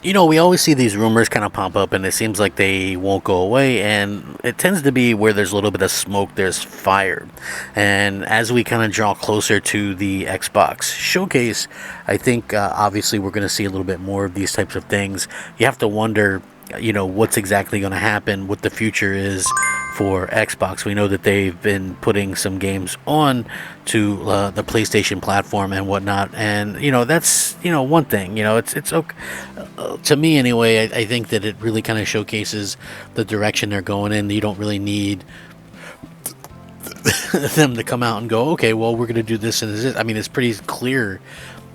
We always see these rumors kind of pop up, and it seems like they won't go away. And it tends to be where there's a little bit of smoke, there's fire. And as we kind of draw closer to the Xbox showcase, I think obviously we're going to see a little bit more of these types of things. You have to wonder, what's exactly going to happen, what the future is for Xbox. We know that they've been putting some games on to the PlayStation platform and whatnot, and that's one thing. It's okay. To me anyway. I think that it really kind of showcases the direction they're going in. You don't really need them to come out and go, okay, well, we're going to do this and this. I mean, it's pretty clear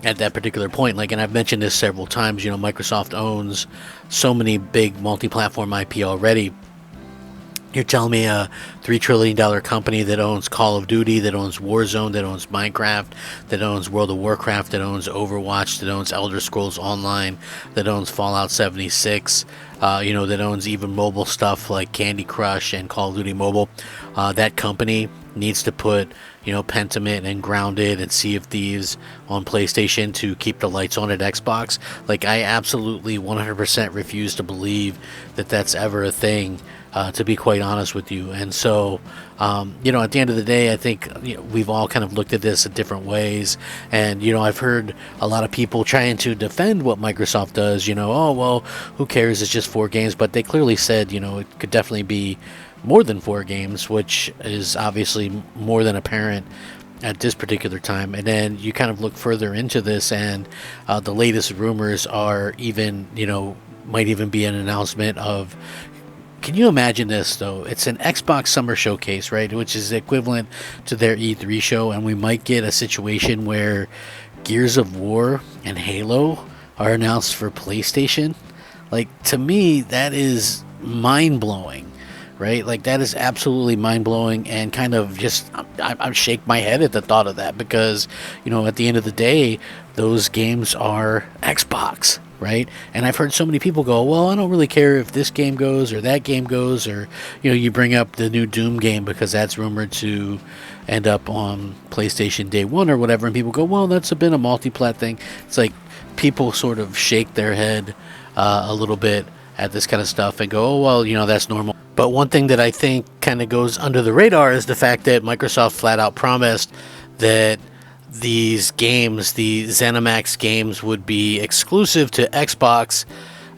at that particular point. Like, and I've mentioned this several times. Microsoft owns so many big multi-platform IP already. You're telling me a $3 trillion company that owns Call of Duty, that owns Warzone, that owns Minecraft, that owns World of Warcraft, that owns Overwatch, that owns Elder Scrolls Online, that owns Fallout 76, that owns even mobile stuff like Candy Crush and Call of Duty Mobile. That company needs to put, Pentiment and Grounded and Sea of Thieves on PlayStation to keep the lights on at Xbox. Like, I absolutely 100% refuse to believe that that's ever a thing. To be quite honest with you. And so, at the end of the day, I think we've all kind of looked at this in different ways. And, I've heard a lot of people trying to defend what Microsoft does. Oh, well, who cares? It's just 4 games. But they clearly said, it could definitely be more than 4 games, which is obviously more than apparent at this particular time. And then you kind of look further into this, and the latest rumors are even, might even be an announcement of. Can you imagine this, though? It's an Xbox Summer Showcase, right? Which is equivalent to their E3 show, and we might get a situation where Gears of War and Halo are announced for PlayStation. Like, to me, that is mind-blowing, right? Like, that is absolutely mind-blowing, and kind of just, I shake my head at the thought of that, because, at the end of the day, those games are Xbox, right? And I've heard so many people go, well, I don't really care if this game goes or that game goes, or you bring up the new Doom game because that's rumored to end up on PlayStation Day 1 or whatever, and people go, well, that's been a multi-plat thing. It's like people sort of shake their head a little bit at this kind of stuff and go, oh, well, that's normal. But one thing that I think kind of goes under the radar is the fact that Microsoft flat out promised that these games, the ZeniMax games, would be exclusive to Xbox,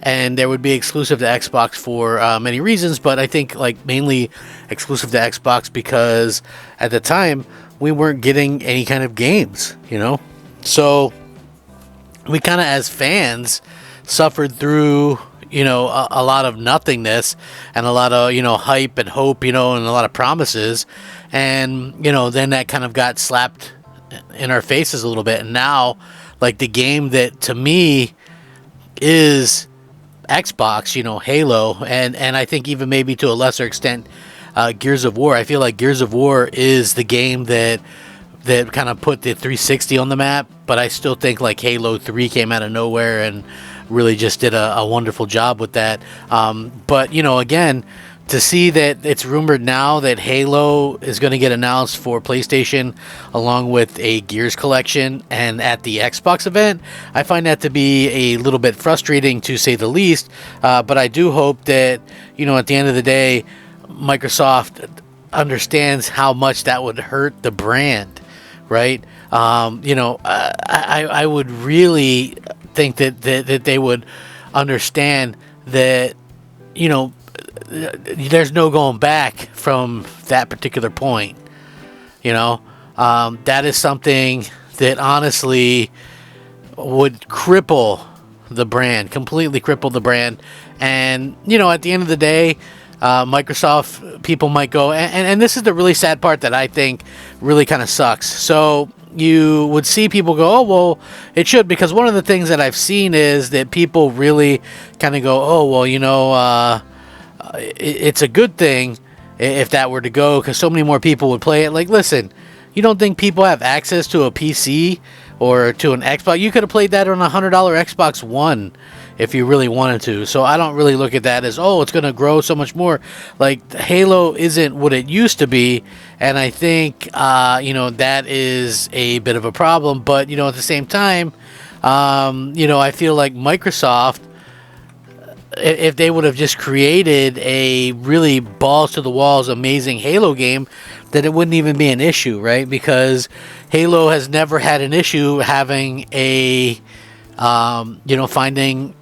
and they would be exclusive to Xbox for many reasons, but I think like mainly exclusive to Xbox because at the time we weren't getting any kind of games, so we kind of as fans suffered through a lot of nothingness and a lot of hype and hope, and a lot of promises, and then that kind of got slapped in our faces a little bit. And now, like, the game that to me is Xbox, Halo, and I think even maybe to a lesser extent Gears of War. I feel like Gears of War is the game that kind of put the 360 on the map, but I still think like Halo 3 came out of nowhere and really just did a wonderful job with that. But again, to see that it's rumored now that Halo is going to get announced for PlayStation along with a Gears collection and at the Xbox event, I find that to be a little bit frustrating, to say the least. But I do hope that, at the end of the day, Microsoft understands how much that would hurt the brand, right? I would really think that they would understand that, there's no going back from that particular point. That is something that honestly would cripple the brand, completely cripple the brand. And, at the end of the day, Microsoft people might go, and this is the really sad part that I think really kind of sucks. So you would see people go, oh, well, it should, because one of the things that I've seen is that people really kind of go, oh, well, it's a good thing if that were to go, because so many more people would play it. Like, listen, you don't think people have access to a PC or to an Xbox? You could have played that on a $100 Xbox One if you really wanted to. So I don't really look at that as, oh, it's going to grow so much more. Like, Halo isn't what it used to be, and I think, that is a bit of a problem. But, at the same time, I feel like Microsoft if they would have just created a really balls to the walls amazing Halo game, then it wouldn't even be an issue, right? Because Halo has never had an issue having a finding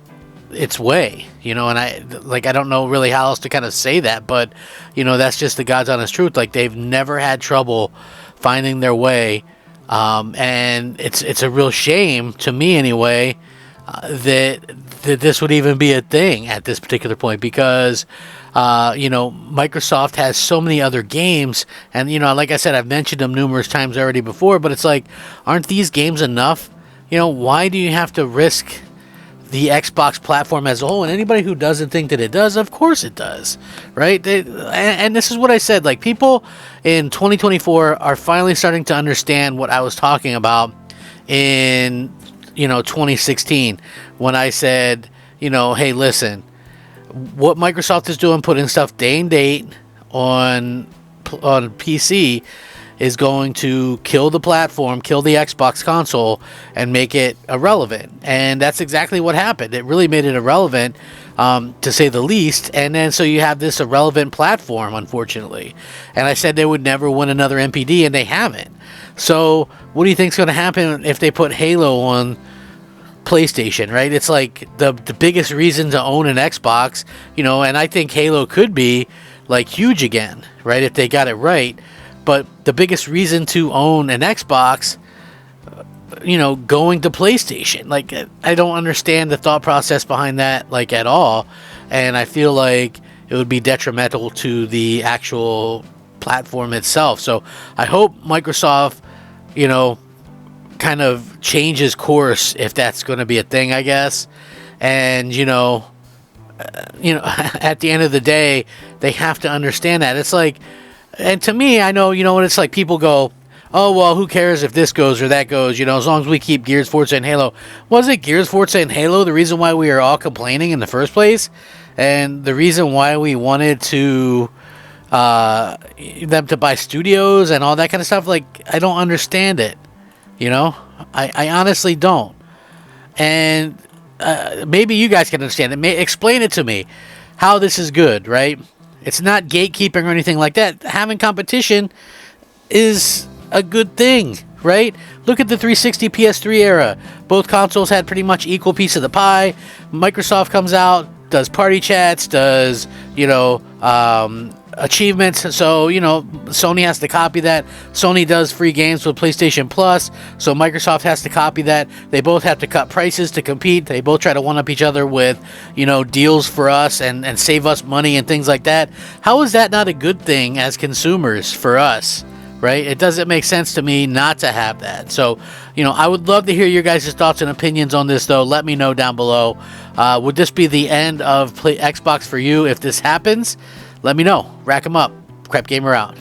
its way, and I don't know really how else to kind of say that, but that's just the God's honest truth. Like, they've never had trouble finding their way, and it's a real shame to me anyway, that this would even be a thing at this particular point, because Microsoft has so many other games, and like I said, I've mentioned them numerous times already before, but it's like, aren't these games enough? Why do you have to risk the Xbox platform as a whole? And anybody who doesn't think that it does, of course it does, right? And this is what I said, like, people in 2024 are finally starting to understand what I was talking about in 2016, when I said, hey, listen, what Microsoft is doing, putting stuff day and date on PC, is going to kill the platform, kill the Xbox console, and make it irrelevant. And that's exactly what happened. It really made it irrelevant, to say the least. And then so you have this irrelevant platform, unfortunately. And I said they would never win another MPD, and they haven't. So what do you think is going to happen if they put Halo on PlayStation, right? It's like the biggest reason to own an Xbox, and I think Halo could be like huge again, right, if they got it right. But the biggest reason to own an Xbox, going to PlayStation, like, I don't understand the thought process behind that, like, at all. And I feel like it would be detrimental to the actual platform itself. So I hope Microsoft, kind of changes course, if that's going to be a thing, I guess. And, at the end of the day, they have to understand that. It's like, and to me, I know, what it's like, people go, oh, well, who cares if this goes or that goes, as long as we keep Gears, Forza, and Halo. Was it Gears, Forza, and Halo the reason why we were all complaining in the first place? And the reason why we wanted to them to buy studios and all that kind of stuff? Like, I don't understand it. I honestly don't. And maybe you guys can understand it. Explain it to me how this is good, right? It's not gatekeeping or anything like that. Having competition is a good thing, right? Look at the 360 PS3 era. Both consoles had pretty much equal piece of the pie. Microsoft comes out, does party chats, does, achievements. So, Sony has to copy that. Sony does free games with PlayStation Plus, so Microsoft has to copy that. They both have to cut prices to compete. They both try to one-up each other with, deals for us and save us money and things like that. How is that not a good thing as consumers for us, right? It doesn't make sense to me not to have that. So, I would love to hear your guys' thoughts and opinions on this, though. Let me know down below. Would this be the end of Xbox for you if this happens? Let me know. Rack 'em up. Crap Gamer out.